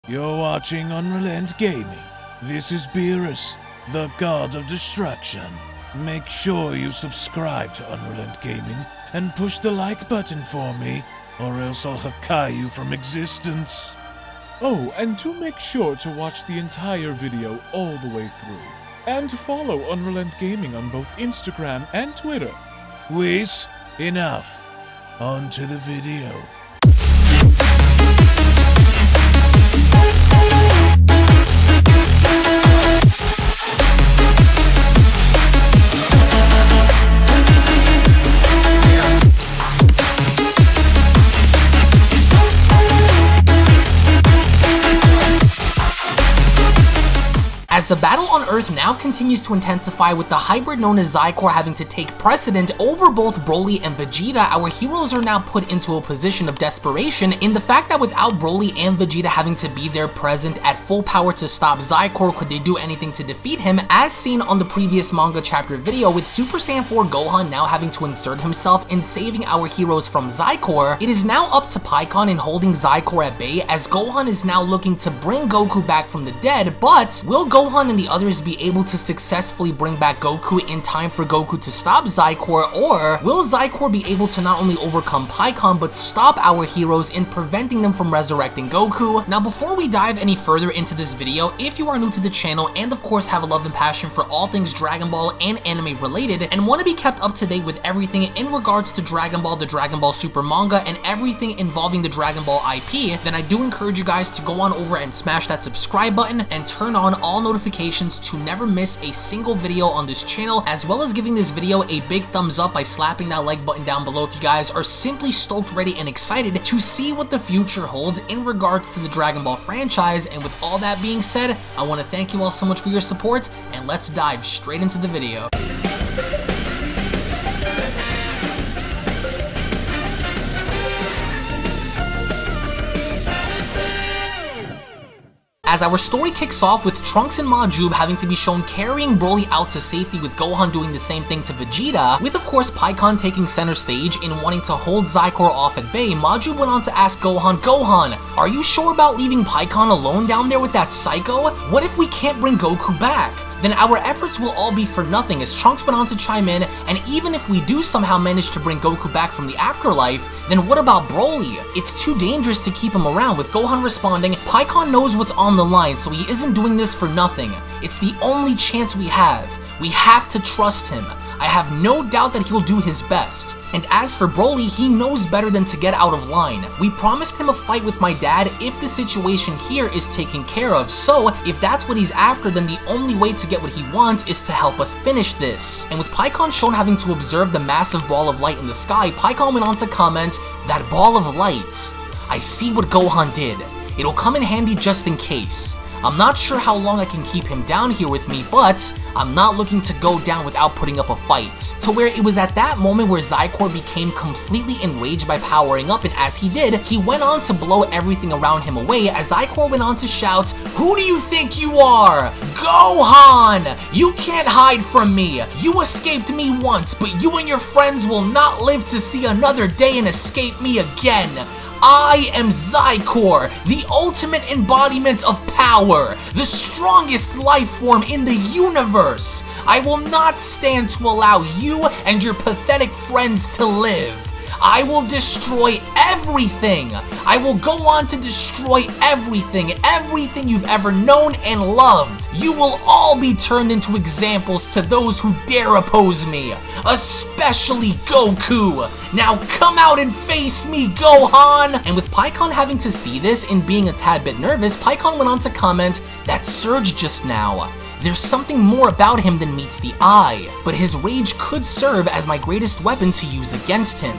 You're watching UnrealEntGaming. This is Beerus, the god of destruction. Make sure you subscribe to UnrealEntGaming and push the like button for me, or else I'll Hakai you from existence. Oh, and do make sure to watch the entire video all the way through. And to follow UnrealEntGaming on both Instagram and Twitter. Whiz, enough. On to the video. As the battle on Earth now continues to intensify, with the hybrid known as Xicor having to take precedent over both Broly and Vegeta, our heroes are now put into a position of desperation in the fact that without Broly and Vegeta having to be there present at full power to stop Xicor, could they do anything to defeat him, as seen on the previous manga chapter video, with Super Saiyan 4 Gohan now having to insert himself in saving our heroes from Xicor. It is now up to Pikkon in holding Xicor at bay, as Gohan is now looking to bring Goku back from the dead, but will Gohan and the others be able to successfully bring back Goku in time for Goku to stop Xicor, or will Xicor be able to not only overcome Pikkon but stop our heroes in preventing them from resurrecting Goku? Now, before we dive any further into this video, if you are new to the channel and of course have a love and passion for all things Dragon Ball and anime related and want to be kept up to date with everything in regards to Dragon Ball, the Dragon Ball Super manga, and everything involving the Dragon Ball IP, then I do encourage you guys to go on over and smash that subscribe button and turn on all notifications to never miss a single video on this channel, as well as giving this video a big thumbs up by slapping that like button down below if you guys are simply stoked, ready, and excited to see what the future holds in regards to the Dragon Ball franchise. And with all that being said, I want to thank you all so much for your support, and let's dive straight into the video. As our story kicks off with Trunks and Majub having to be shown carrying Broly out to safety, with Gohan doing the same thing to Vegeta, with of course Pikkon taking center stage in wanting to hold Xicor off at bay. Majub went on to ask Gohan, are you sure about leaving Pikkon alone down there with that psycho? What if we can't bring Goku back? Then our efforts will all be for nothing, as Trunks went on to chime in, and even if we do somehow manage to bring Goku back from the afterlife, then what about Broly? It's too dangerous to keep him around, with Gohan responding, Pikkon knows what's on the line, so he isn't doing this for nothing. It's the only chance we have. We have to trust him. I have no doubt that he'll do his best. And as for Broly, he knows better than to get out of line. We promised him a fight with my dad if the situation here is taken care of, so if that's what he's after, then the only way to get what he wants is to help us finish this. And with Pikkon shown having to observe the massive ball of light in the sky, Pikkon went on to comment, that ball of light. I see what Gohan did. It'll come in handy just in case. I'm not sure how long I can keep him down here with me, but I'm not looking to go down without putting up a fight. To where it was at that moment where Xicor became completely enraged by powering up, and as he did, he went on to blow everything around him away, as Xicor went on to shout, who do you think you are? Gohan! You can't hide from me! You escaped me once, but you and your friends will not live to see another day and escape me again! I am Xicor, the ultimate embodiment of power, the strongest life form in the universe. I will not stand to allow you and your pathetic friends to live. I will destroy everything. I will go on to destroy everything you've ever known and loved. You will all be turned into examples to those who dare oppose me, especially Goku. Now come out and face me, Gohan! And with Pikkon having to see this and being a tad bit nervous, Pikkon went on to comment, that surge just now, there's something more about him than meets the eye, but his rage could serve as my greatest weapon to use against him.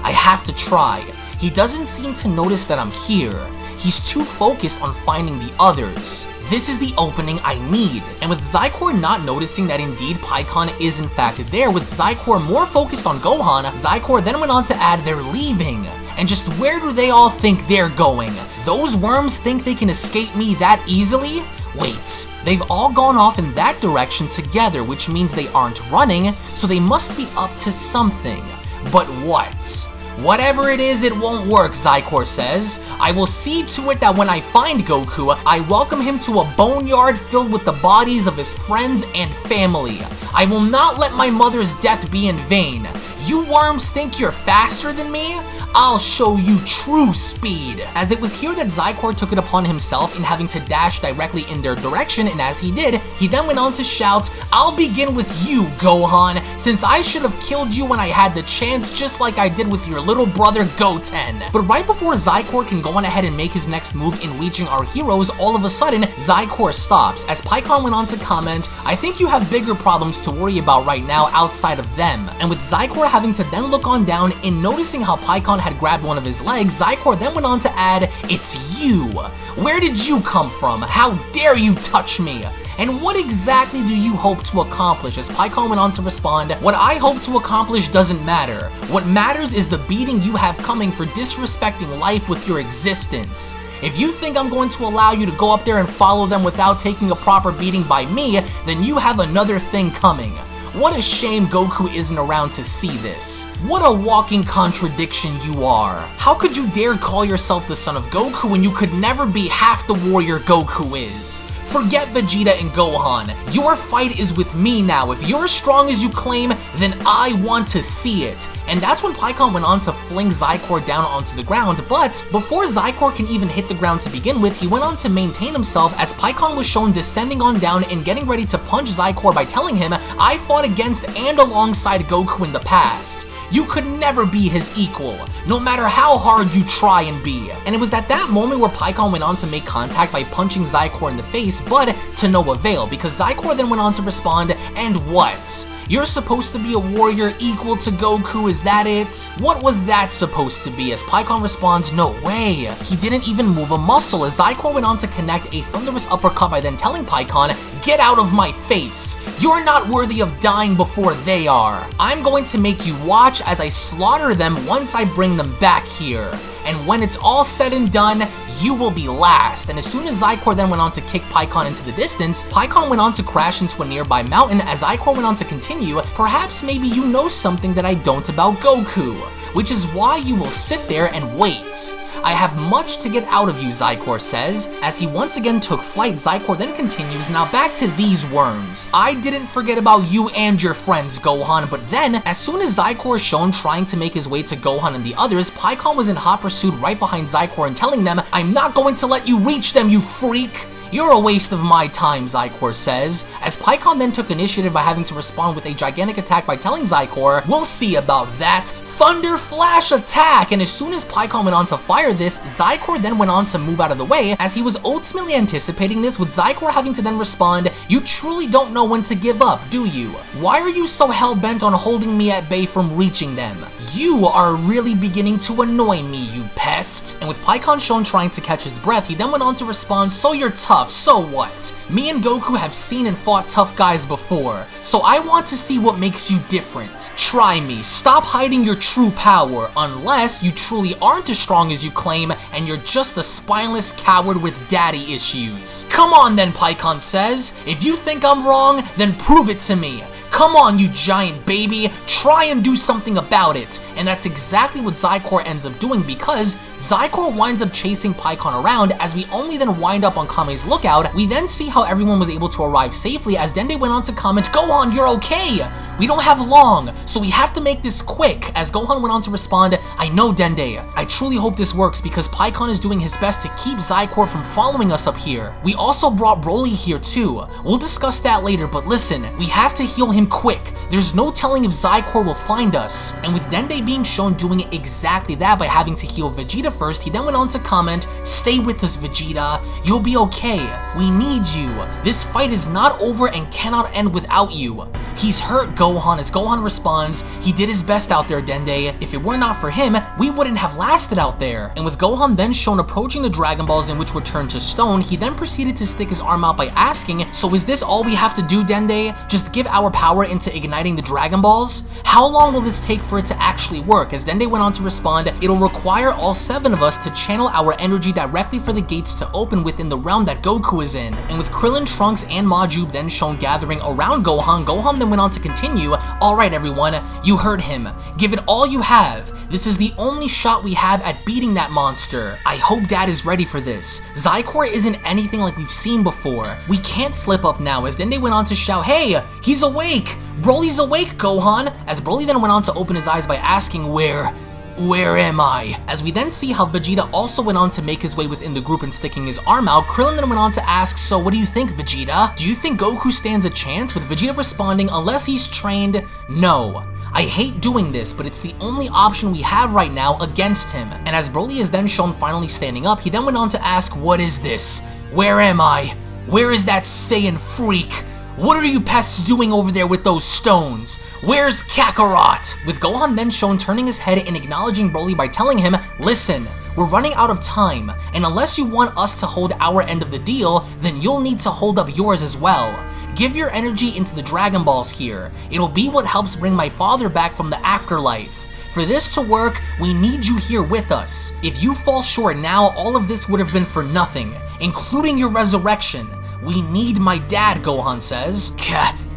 I have to try. He doesn't seem to notice that I'm here. He's too focused on finding the others. This is the opening I need. And with Xicor not noticing that indeed Pikkon is in fact there, with Xicor more focused on Gohan, Xicor then went on to add they're leaving. And just where do they all think they're going? Those worms think they can escape me that easily? Wait, they've all gone off in that direction together, which means they aren't running, so they must be up to something. But what? Whatever it is, it won't work, Xicor says. I will see to it that when I find Goku, I welcome him to a boneyard filled with the bodies of his friends and family. I will not let my mother's death be in vain. You worms think you're faster than me? I'll show you true speed. As it was here that Xicor took it upon himself in having to dash directly in their direction, and as he did, he then went on to shout, I'll begin with you, Gohan, since I should have killed you when I had the chance, just like I did with your little brother Goten. But right before Xicor can go on ahead and make his next move in reaching our heroes, all of a sudden, Xicor stops, as Pikkon went on to comment, I think you have bigger problems to worry about right now outside of them. And with Xicor having to then look on down and noticing how Pikkon had grabbed one of his legs, Xicor then went on to add, it's you. Where did you come from? How dare you touch me? And what exactly do you hope to accomplish? As Pikkon went on to respond, what I hope to accomplish doesn't matter. What matters is the beating you have coming for disrespecting life with your existence. If you think I'm going to allow you to go up there and follow them without taking a proper beating by me, then you have another thing coming. What a shame Goku isn't around to see this. What a walking contradiction you are. How could you dare call yourself the son of Goku when you could never be half the warrior Goku is? Forget Vegeta and Gohan. Your fight is with me now. If you're as strong as you claim, then I want to see it. And that's when Pikkon went on to fling Xicor down onto the ground, but before Xicor can even hit the ground to begin with, he went on to maintain himself as Pikkon was shown descending on down and getting ready to punch Xicor by telling him, I fought against and alongside Goku in the past. You could never be his equal, no matter how hard you try and be. And it was at that moment where Pikkon went on to make contact by punching Xicor in the face, but to no avail, because Xicor then went on to respond, and what? You're supposed to be a warrior equal to Goku, is that it? What was that supposed to be? As Pikkon responds, no way. He didn't even move a muscle, as Xicor went on to connect a thunderous uppercut by then telling Pikkon, get out of my face. You're not worthy of dying before they are. I'm going to make you watch as I slaughter them once I bring them back here. And when it's all said and done, you will be last. And as soon as Xicor then went on to kick Pikkon into the distance, Pikkon went on to crash into a nearby mountain. As Xicor went on to continue, perhaps maybe you know something that I don't about Goku, which is why you will sit there and wait. I have much to get out of you, Xicor says. As he once again took flight, Xicor then continues, now back to these worms. I didn't forget about you and your friends, Gohan, but then, as soon as Xicor is shown trying to make his way to Gohan and the others, Pikkon was in hot pursuit right behind Xicor and telling them, I'm not going to let you reach them, you freak! You're a waste of my time, Xicor says, as Pikkon then took initiative by having to respond with a gigantic attack by telling Xicor, we'll see about that, Thunder Flash attack! And as soon as Pikkon went on to fire this, Xicor then went on to move out of the way, as he was ultimately anticipating this, with Xicor having to then respond, you truly don't know when to give up, do you? Why are you so hell-bent on holding me at bay from reaching them? You are really beginning to annoy me, you pest. And with Pikkon shown trying to catch his breath, he then went on to respond, so you're tough, so what? Me and Goku have seen and fought tough guys before, so I want to see what makes you different. Try me, stop hiding your true power, unless you truly aren't as strong as you claim and you're just a spineless coward with daddy issues. Come on then, Pikkon says, if you think I'm wrong, then prove it to me. Come on, you giant baby, try and do something about it. And that's exactly what Xicor ends up doing, because Xicor winds up chasing Pikkon around. As we only then wind up on Kame's lookout, we then see how everyone was able to arrive safely, as Dende went on to comment, Gohan, you're okay! We don't have long, so we have to make this quick. As Gohan went on to respond, I know, Dende. I truly hope this works because Pikkon is doing his best to keep Xicor from following us up here. We also brought Broly here too. We'll discuss that later, but listen, we have to heal him quick. There's no telling if Xicor will find us. And with Dende being shown doing exactly that by having to heal Vegeta first, he then went on to comment, stay with us, Vegeta. You'll be okay. We need you. This fight is not over and cannot end without you. He's hurt, Gohan. As Gohan responds, he did his best out there, Dende. If it were not for him, we wouldn't have lasted out there. And with Gohan then shown approaching the Dragon Balls in which were turned to stone, he then proceeded to stick his arm out by asking, so is this all we have to do, Dende? Just give our power into igniting uniting the Dragon Balls? How long will this take for it to actually work? As Dende went on to respond, it'll require all 7 of us to channel our energy directly for the gates to open within the realm that Goku is in. And with Krillin, Trunks, and Majub then shown gathering around Gohan, Gohan then went on to continue, alright everyone, you heard him. Give it all you have. This is the only shot we have at beating that monster. I hope Dad is ready for this. Xicor isn't anything like we've seen before. We can't slip up now, as Dende went on to shout, hey, he's awake! Broly's awake, Gohan! As Broly then went on to open his eyes by asking, where am I? As we then see how Vegeta also went on to make his way within the group and sticking his arm out, Krillin then went on to ask, so what do you think, Vegeta? Do you think Goku stands a chance? With Vegeta responding, unless he's trained, no. I hate doing this, but it's the only option we have right now against him. And as Broly is then shown finally standing up, he then went on to ask, what is this? Where am I? Where is that Saiyan freak? What are you pests doing over there with those stones? Where's Kakarot? With Gohan then shown turning his head and acknowledging Broly by telling him, listen, we're running out of time, and unless you want us to hold our end of the deal, then you'll need to hold up yours as well. Give your energy into the Dragon Balls here. It'll be what helps bring my father back from the afterlife. For this to work, we need you here with us. If you fall short now, all of this would have been for nothing, including your resurrection. We need my dad, Gohan says.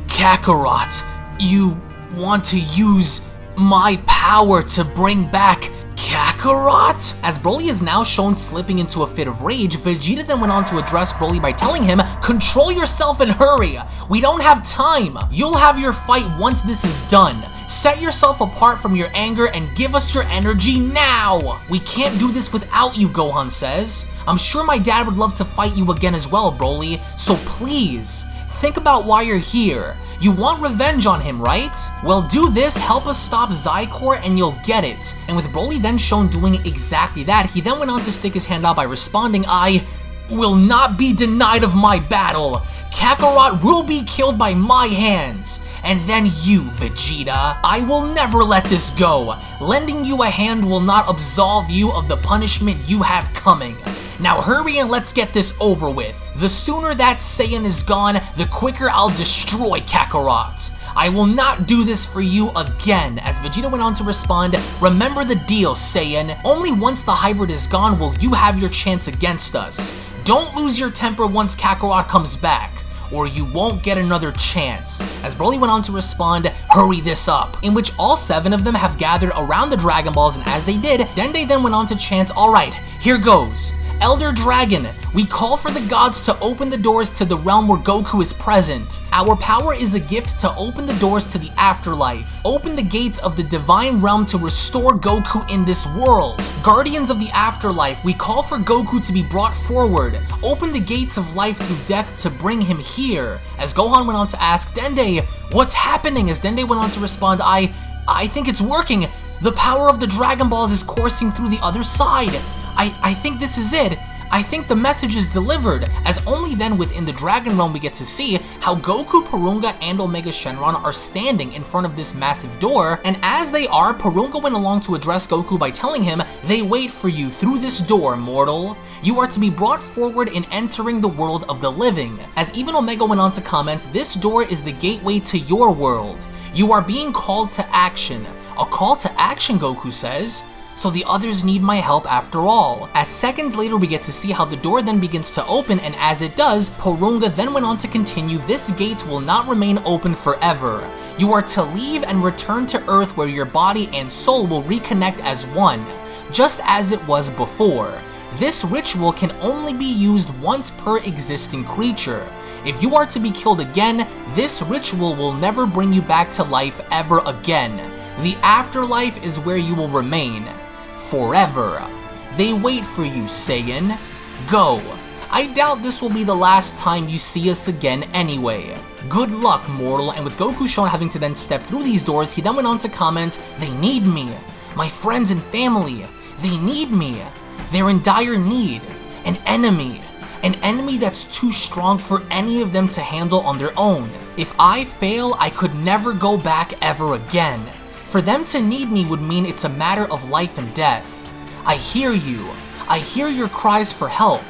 Kakarot, you want to use my power to bring back Kakarot? As Broly is now shown slipping into a fit of rage, Vegeta then went on to address Broly by telling him, control yourself and hurry. We don't have time. You'll have your fight once this is done. Set yourself apart from your anger and give us your energy now! We can't do this without you, Gohan says. I'm sure my dad would love to fight you again as well, Broly, so please, think about why you're here. You want revenge on him, right? Well, do this, help us stop Xicor, and you'll get it. And with Broly then shown doing exactly that, he then went on to stick his hand out by responding, I will not be denied of my battle. Kakarot will be killed by my hands. And then you, Vegeta. I will never let this go. Lending you a hand will not absolve you of the punishment you have coming. Now hurry and let's get this over with. The sooner that Saiyan is gone, the quicker I'll destroy Kakarot. I will not do this for you again. As Vegeta went on to respond, remember the deal, Saiyan. Only once the hybrid is gone will you have your chance against us. Don't lose your temper once Kakarot comes back, or you won't get another chance. As Broly went on to respond, hurry this up, in which all 7 of them have gathered around the Dragon Balls, and as they did, Dende then went on to chant, alright, here goes. Elder Dragon, we call for the gods to open the doors to the realm where Goku is present. Our power is a gift to open the doors to the afterlife. Open the gates of the divine realm to restore Goku in this world. Guardians of the afterlife, we call for Goku to be brought forward. Open the gates of life through death to bring him here. As Gohan went on to ask Dende, what's happening? As Dende went on to respond, I think it's working. The power of the Dragon Balls is coursing through the other side. I think this is it. I think the message is delivered, as only then within the Dragon Realm we get to see how Goku, Porunga, and Omega Shenron are standing in front of this massive door, and as they are, Porunga went along to address Goku by telling him, they wait for you through this door, mortal. You are to be brought forward in entering the world of the living. As even Omega went on to comment, this door is the gateway to your world. You are being called to action. A call to action, Goku says. So the others need my help after all. As seconds later we get to see how the door then begins to open, and as it does, Porunga then went on to continue, this gate will not remain open forever. You are to leave and return to Earth where your body and soul will reconnect as one, just as it was before. This ritual can only be used once per existing creature. If you are to be killed again, this ritual will never bring you back to life ever again. The afterlife is where you will remain. Forever. They wait for you, Saiyan. Go. I doubt this will be the last time you see us again anyway. Good luck, mortal. And with Goku shown having to then step through these doors, he then went on to comment, they need me. My friends and family. They need me. They're in dire need. An enemy that's too strong for any of them to handle on their own. If I fail, I could never go back ever again. For them to need me would mean it's a matter of life and death. I hear you. I hear your cries for help.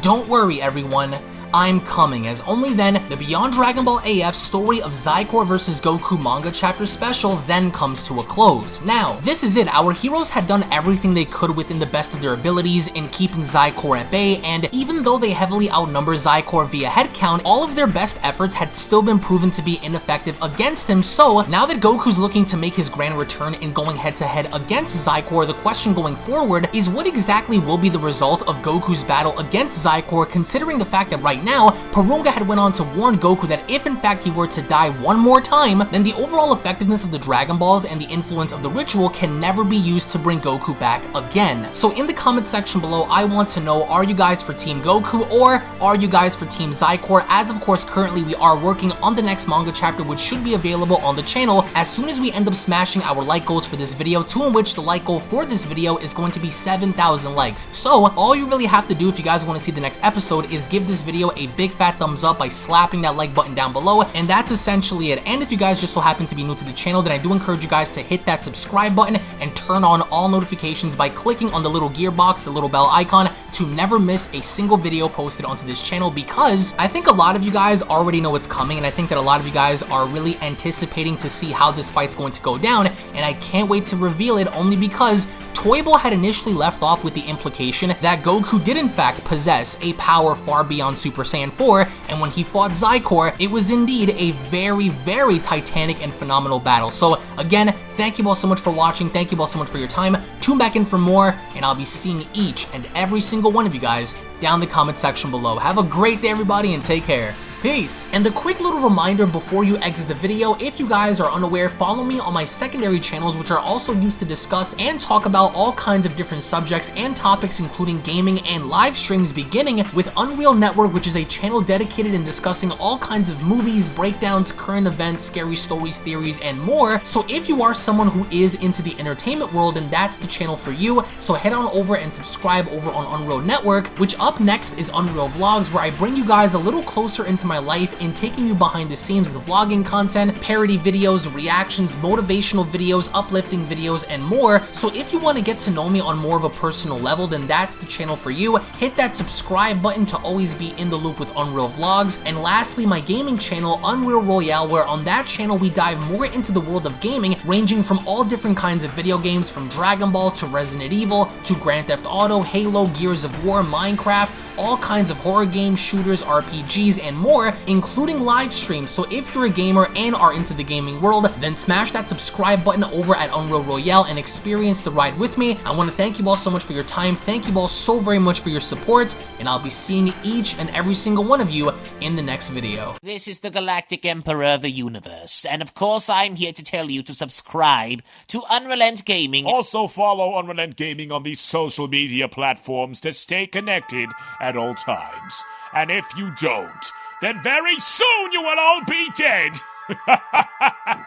Don't worry, everyone. I'm coming, as only then the Beyond Dragon Ball AF story of Xicor vs Goku manga chapter special then comes to a close. Now, this is it. Our heroes had done everything they could within the best of their abilities in keeping Xicor at bay, and even though they heavily outnumber Xicor via headcount, all of their best efforts had still been proven to be ineffective against him. So now that Goku's looking to make his grand return in going head-to-head against Xicor, the question going forward is what exactly will be the result of Goku's battle against Xicor, considering the fact that right now, Porunga had went on to warn Goku that if in fact he were to die one more time, then the overall effectiveness of the Dragon Balls and the influence of the ritual can never be used to bring Goku back again. So in the comment section below, I want to know, are you guys for Team Goku or are you guys for Team Xicor? As of course, currently we are working on the next manga chapter, which should be available on the channel as soon as we end up smashing our like goals for this video, to in which the like goal for this video is going to be 7,000 likes. So all you really have to do if you guys want to see the next episode is give this video a big fat thumbs up by slapping that like button down below, and that's essentially it. And if you guys just so happen to be new to the channel, then I do encourage you guys to hit that subscribe button and turn on all notifications by clicking on the little gear box, the little bell icon, to never miss a single video posted onto this channel, because I think a lot of you guys already know what's coming, and I think that a lot of you guys are really anticipating to see how this fight's going to go down, and I can't wait to reveal it, only because Toyble had initially left off with the implication that Goku did in fact possess a power far beyond Super Saiyan 4, and when he fought Xicor, it was indeed a very, very titanic and phenomenal battle. So again, thank you all so much for watching, thank you all so much for your time, tune back in for more, and I'll be seeing each and every single one of you guys down in the comment section below. Have a great day everybody, and take care. Peace. And a quick little reminder before you exit the video, if you guys are unaware, follow me on my secondary channels, which are also used to discuss and talk about all kinds of different subjects and topics, including gaming and live streams, beginning with Unreal Network, which is a channel dedicated in discussing all kinds of movies, breakdowns, current events, scary stories, theories, and more. So if you are someone who is into the entertainment world, then that's the channel for you. So head on over and subscribe over on Unreal Network, which up next is Unreal Vlogs, where I bring you guys a little closer into my life in taking you behind the scenes with vlogging content, parody videos, reactions, motivational videos, uplifting videos, and more. So if you want to get to know me on more of a personal level, then that's the channel for you. Hit that subscribe button to always be in the loop with Unreal Vlogs. And lastly, my gaming channel, Unreal Royale, where on that channel we dive more into the world of gaming, ranging from all different kinds of video games, from Dragon Ball to Resident Evil to Grand Theft Auto, Halo, Gears of War, Minecraft, all kinds of horror games, shooters, RPGs, and more, including live streams. So if you're a gamer and are into the gaming world, then smash that subscribe button over at Unreal Royale and experience the ride with me. I want to thank you all so much for your time, thank you all so very much for your support, and I'll be seeing each and every single one of you in the next video. This is the Galactic Emperor of the Universe, and of course I'm here to tell you to subscribe to UnrealEntGaming. Also follow UnrealEntGaming on these social media platforms to stay connected at all times. And if you don't, then very soon you will all be dead!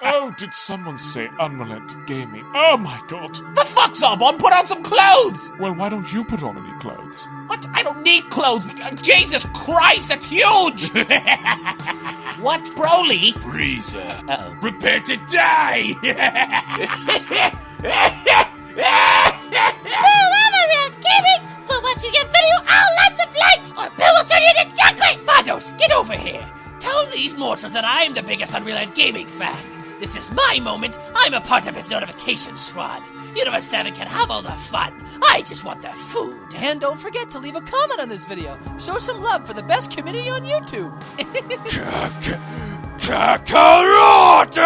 Oh, did someone say UnrealEntGaming? Oh my god. The fuck's up, on? Put on some clothes! Well, why don't you put on any clothes? What? I don't need clothes! Jesus Christ, that's huge! What, Broly? Frieza, Uh-oh. prepare to die! UnrealEntGaming! For watching your video, lots of likes, or Bill will turn you into chocolate! Vados, get over here! Tell these mortals that I'm the biggest UnrealEntGaming fan. This is my moment. I'm a part of his notification squad. Universe 7 can have all the fun. I just want the food. And don't forget to leave a comment on this video. Show some love for the best community on YouTube. Kakarot!